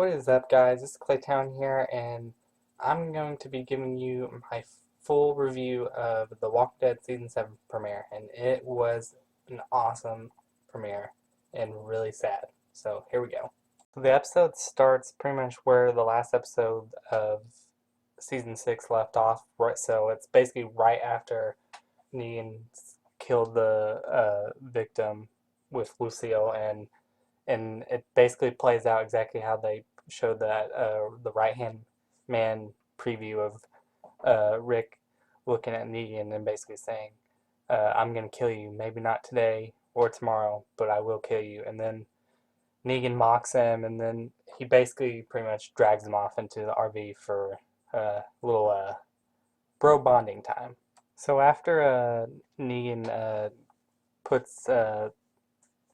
What is up, guys? This is Claytown here, and I'm going to be giving you my full review of the Walking Dead Season 7 premiere, and it was an awesome premiere and really sad. So here we go. So the episode starts pretty much where the last episode of Season 6 left off, right? So it's basically right after Negan killed the victim with Lucille, and it basically plays out exactly how they showed that the right hand man preview of Rick looking at Negan and basically saying, "I'm gonna kill you. Maybe not today or tomorrow, but I will kill you." And then Negan mocks him, and then he basically pretty much drags him off into the RV for a little bro bonding time. So after Negan puts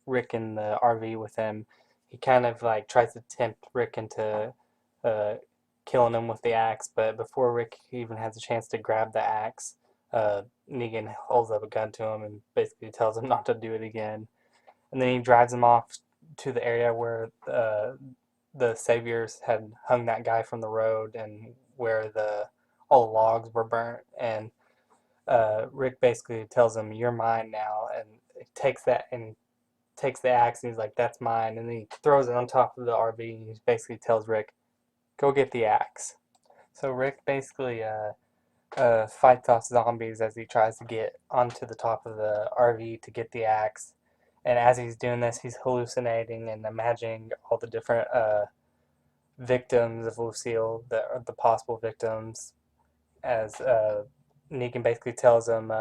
Rick in the RV with him, he kind of like tries to tempt Rick into uh, killing him with the axe. But before Rick even has a chance to grab the axe, Negan holds up a gun to him and basically tells him not to do it again. And then he drives him off to the area where the saviors had hung that guy from the road, and where all the logs were burnt. And Rick basically tells him, "You're mine now," and takes the axe, and he's like, "That's mine." And then he throws it on top of the RV, and he basically tells Rick, "Go get the axe." So Rick basically fights off zombies as he tries to get onto the top of the RV to get the axe. And as he's doing this, he's hallucinating and imagining all the different victims of Lucille, the possible victims, as Negan basically tells him,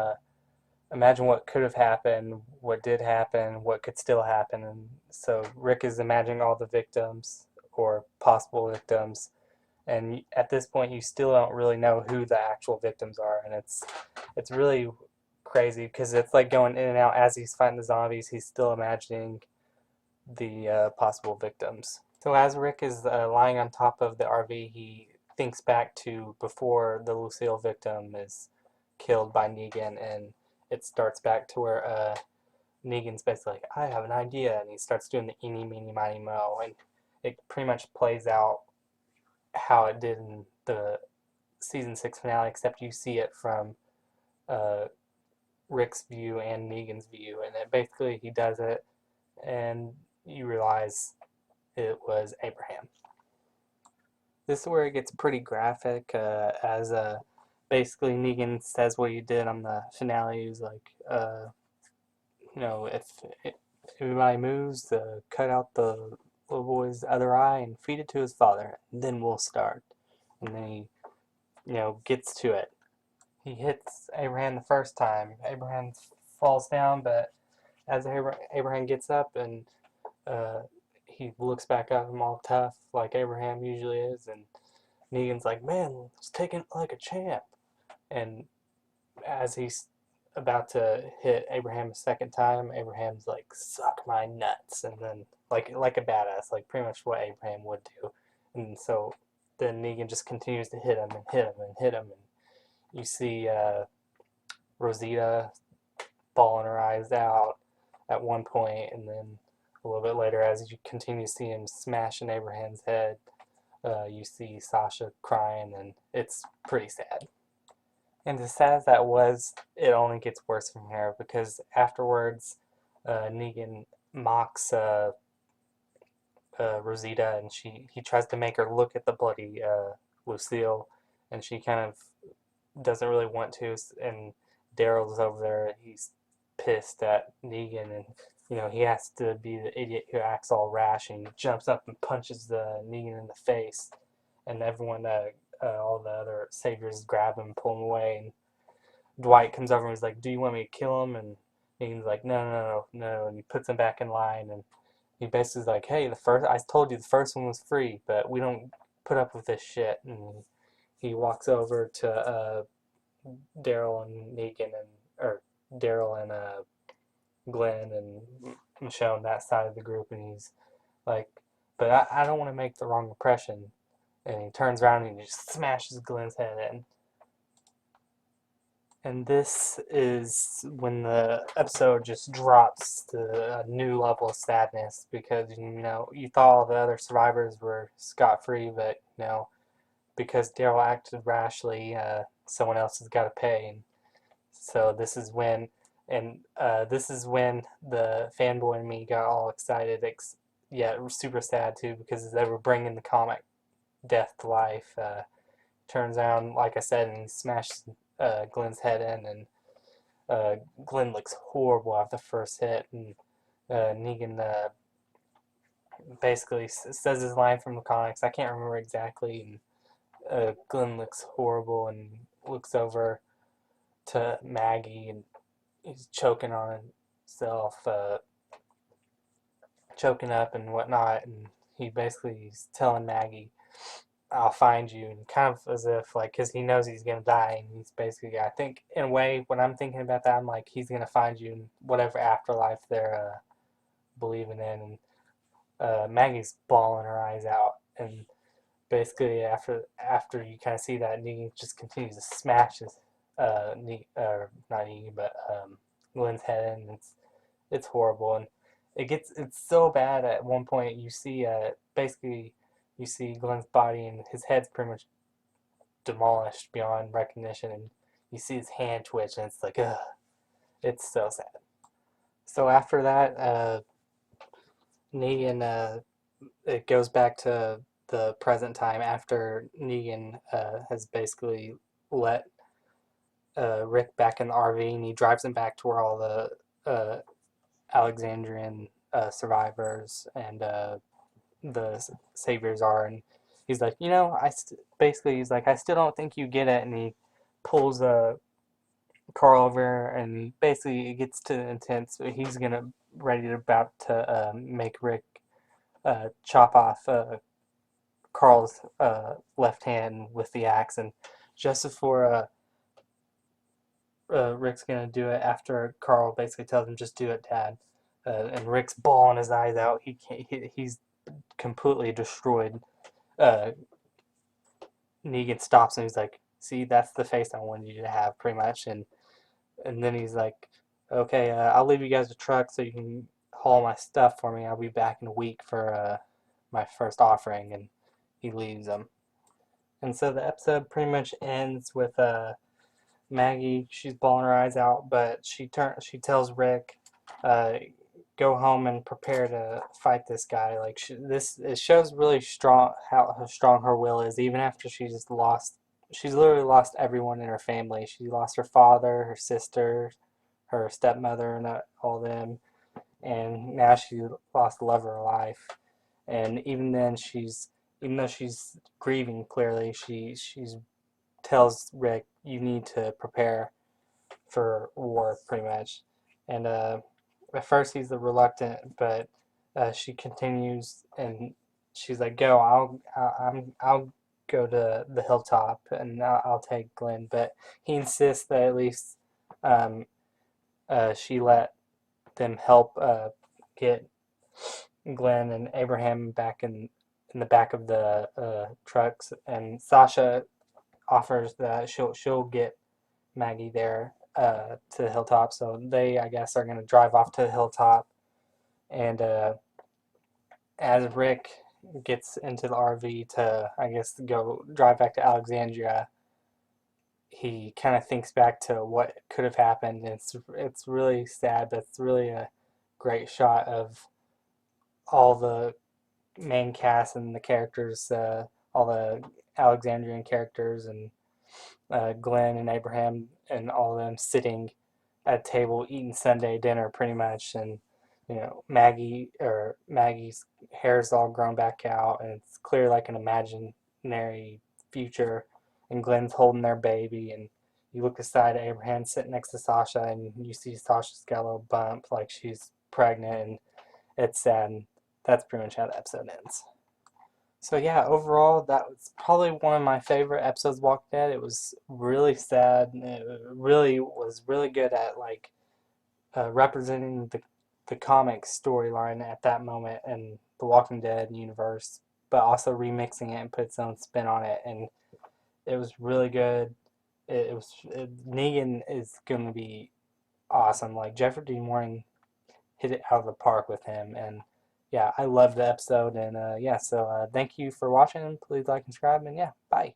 imagine what could have happened, what did happen, what could still happen. And so Rick is imagining all the victims or possible victims, and at this point you still don't really know who the actual victims are, and it's really crazy because it's like going in and out as he's fighting the zombies. He's still imagining the possible victims. So as Rick is lying on top of the RV, he thinks back to before the Lucille victim is killed by Negan, and it starts back to where Negan's basically like, "I have an idea," and he starts doing the eeny, meeny, miny, mo, and it pretty much plays out how it did in the season 6 finale, except you see it from uh, Rick's view and Negan's view, and it basically he does it, and you realize it was Abraham. This is where it gets pretty graphic, as basically Negan says what he did on the finale. He's like, if everybody moves, cut out the little boy's other eye and feed it to his father, and then we'll start. And then he, gets to it. He hits Abraham the first time. Abraham falls down, but as Abraham gets up and uh, he looks back at him all tough, like Abraham usually is, and Negan's like, "Man, he's taking it like a champ." And as he's about to hit Abraham a second time, Abraham's like, "Suck my nuts," and then like a badass, like pretty much what Abraham would do. And so then Negan just continues to hit him and hit him and hit him, and you see Rosita bawling her eyes out at one point, and then a little bit later, as you continue to see him smashing Abraham's head, you see Sasha crying, and it's pretty sad. And as sad as that was, it only gets worse from here, because afterwards, Negan mocks Rosita, and he tries to make her look at the bloody Lucille, and she kind of doesn't really want to. And Daryl's over there; he's pissed at Negan, and he has to be the idiot who acts all rash, and he jumps up and punches the Negan in the face, and everyone, all the other saviors grab him, pull him away, and Dwight comes over and he's like, "Do you want me to kill him?" And Negan's like, "No, no, no, no," and he puts him back in line, and he basically is like, "Hey, I told you the first one was free, but we don't put up with this shit." And he walks over to Daryl and Negan, or Daryl and Glenn and Michonne, that side of the group, and he's like, "But I don't want to make the wrong impression." And he turns around and he just smashes Glenn's head in. And this is when the episode just drops to a new level of sadness because you thought all the other survivors were scot free, but because Daryl acted rashly, someone else has got to pay. And so this is when the fanboy in me got all excited, yet super sad too because they were bringing the comic death to life. Turns out, like I said, and he smashed Glenn's head in, and Glenn looks horrible after the first hit, and Negan basically says his line from the comics. I can't remember exactly. And Glenn looks horrible and looks over to Maggie, and he's choking on himself, choking up and whatnot. And he basically is telling Maggie, "I'll find you," and kind of as if like because he knows he's gonna die, and he's basically I think in a way when I'm thinking about that, I'm like he's gonna find you in whatever afterlife they're believing in. And Maggie's bawling her eyes out, and basically after you kind of see that, Negan just continues to smash his not Negan but Glenn's head in. And it's horrible, and it's so bad at one point you see basically you see Glenn's body and his head's pretty much demolished beyond recognition, and you see his hand twitch, and it's like ugh, it's so sad. So after that, Negan it goes back to the present time after Negan has basically let Rick back in the RV, and he drives him back to where all the Alexandrian survivors and the saviors are, and he's like, basically he's like, I still don't think you get it, and he pulls Carl over, and he basically it gets to intense. He's gonna ready to about to make Rick chop off Carl's left hand with the axe, and just before Rick's gonna do it, after Carl basically tells him, "Just do it, Dad," and Rick's bawling his eyes out. He can't. He's completely destroyed. Uh, Negan stops him. He's like, "See, that's the face I wanted you to have, pretty much." And then he's like, "Okay, I'll leave you guys a truck so you can haul my stuff for me. I'll be back in a week for my first offering." And he leaves them. And so the episode pretty much ends with Maggie. She's bawling her eyes out, but she tells Rick, uh, "Go home and prepare to fight this guy." Like this, it shows really strong how strong her will is, even after she just lost. She's literally lost everyone in her family. She lost her father, her sister, her stepmother, and all them. And now she lost the love of her life. And even then, even though she's grieving clearly, she's tells Rick, "You need to prepare for war," pretty much. And at first he's reluctant, but she continues, and she's like, "Go, I'll go to the hilltop, and I'll take Glenn." But he insists that at least um, she let them help get Glenn and Abraham back in the back of the trucks, and Sasha offers that she'll get Maggie there to the hilltop. So they, I guess, are going to drive off to the hilltop. And as Rick gets into the RV to, I guess, go drive back to Alexandria, he kind of thinks back to what could have happened. It's really sad, but it's really a great shot of all the main cast and the characters, all the Alexandrian characters, and Glenn and Abraham and all of them sitting at a table eating Sunday dinner pretty much. And Maggie's hair's all grown back out, and it's clear like an imaginary future, and Glenn's holding their baby. And you look aside at Abraham sitting next to Sasha, and you see Sasha's got a little bump like she's pregnant, and it's sad. And that's pretty much how the episode ends. So yeah, overall, that was probably one of my favorite episodes of Walking Dead. It was really sad. It really was really good at like representing the comic storyline at that moment in the Walking Dead universe, but also remixing it and put its own spin on it. And it was really good. Negan is going to be awesome. Like Jeffrey Dean Morgan hit it out of the park with him, and yeah, I loved the episode. And yeah, so thank you for watching. Please like and subscribe, and yeah, bye.